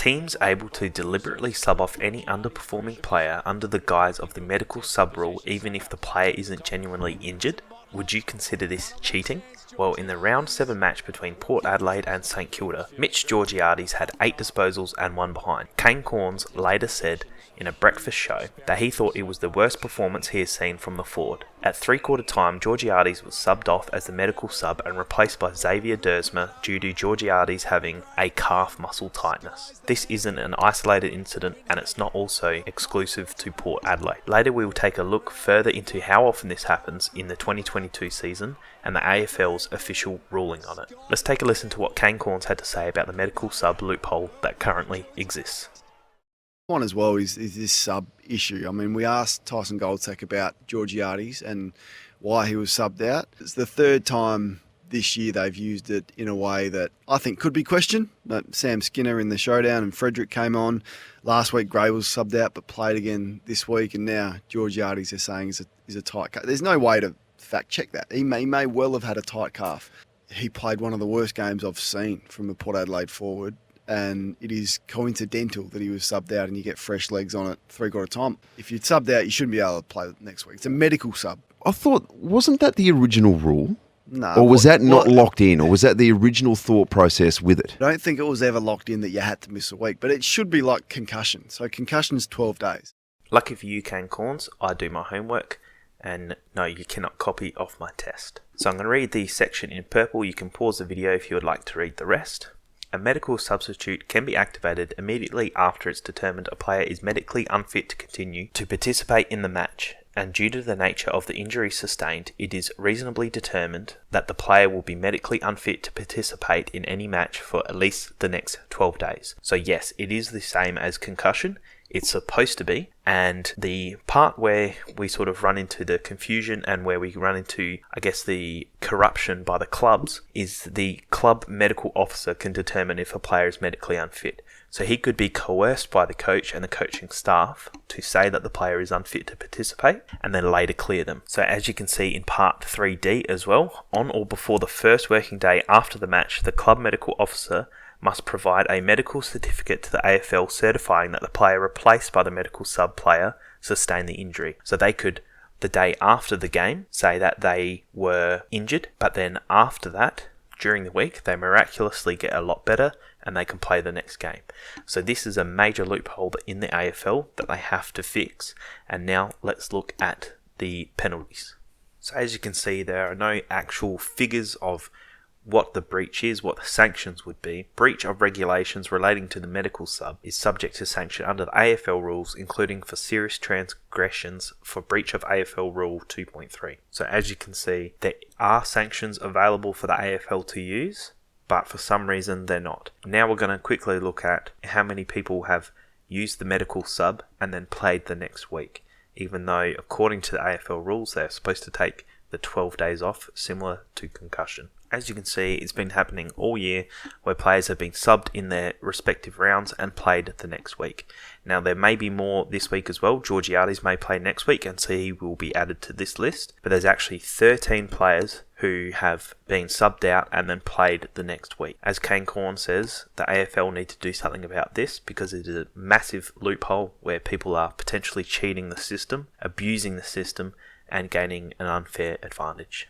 teams able to deliberately sub off any underperforming player under the guise of the medical sub rule even if the player isn't genuinely injured? Would you consider this cheating? Well, in the round 7 match between Port Adelaide and St Kilda, Mitch Georgiades had 8 disposals and 1 behind. Kane Cornes later said in a breakfast show that he thought it was the worst performance he has seen from the forward. At 3/4 time, Georgiades was subbed off as the medical sub and replaced by Xavier Dersma due to Georgiades having a calf muscle tightness. This isn't an isolated incident and it's not also exclusive to Port Adelaide. Later we will take a look further into how often this happens in the 2022 season and the AFL's official ruling on it. Let's take a listen to what Kane Cornes had to say about the medical sub loophole that currently exists. One as well is this sub issue. I mean, we asked Tyson Goldsack about Georgiades and why he was subbed out. It's the 3rd time this year they've used it in a way that I think could be questioned. Sam Skinner in the showdown and Frederick came on. Last week Gray was subbed out but played again this week, and now Georgiades they're saying is a tight calf. There's no way to fact check that. He may well have had a tight calf. He played one of the worst games I've seen from a Port Adelaide forward. And it is coincidental that he was subbed out and you get fresh legs on it 3/4 time. If you're subbed out, you shouldn't be able to play next week. It's a medical sub. I thought, wasn't that the original rule? No. Or was that not locked in? Or was that the original thought process with it? I don't think it was ever locked in that you had to miss a week, but it should be like concussion. So concussion's 12 days. Lucky for you, Kane Cornes, I do my homework. And no, you cannot copy off my test. So I'm going to read the section in purple. You can pause the video if you would like to read the rest. A medical substitute can be activated immediately after it's determined a player is medically unfit to continue to participate in the match, and due to the nature of the injury sustained, it is reasonably determined that the player will be medically unfit to participate in any match for at least the next 12 days. So yes, it is the same as concussion. It's supposed to be, and the part where we sort of run into the confusion and where we run into, I guess, the corruption by the clubs is the club medical officer can determine if a player is medically unfit. So he could be coerced by the coach and the coaching staff to say that the player is unfit to participate and then later clear them. So as you can see in part 3D as well, on or before the first working day after the match, the club medical officer must provide a medical certificate to the AFL certifying that the player replaced by the medical sub player sustained the injury. So they could, the day after the game, say that they were injured, but then after that, during the week, they miraculously get a lot better and they can play the next game. So this is a major loophole in the AFL that they have to fix. And now let's look at the penalties. So as you can see, there are no actual figures of what the breach is, what the sanctions would be. Breach of regulations relating to the medical sub is subject to sanction under the AFL rules, including for serious transgressions for breach of AFL Rule 2.3. So as you can see, there are sanctions available for the AFL to use, but for some reason they're not. Now we're going to quickly look at how many people have used the medical sub and then played the next week, even though according to the AFL rules they're supposed to take the 12 days off, similar to concussion. As you can see, it's been happening all year where players have been subbed in their respective rounds and played the next week. Now there may be more this week as well. Georgiades may play next week and so he will be added to this list. But there's actually 13 players who have been subbed out and then played the next week. As Kane Cornes says, the AFL need to do something about this because it is a massive loophole where people are potentially cheating the system, abusing the system and gaining an unfair advantage.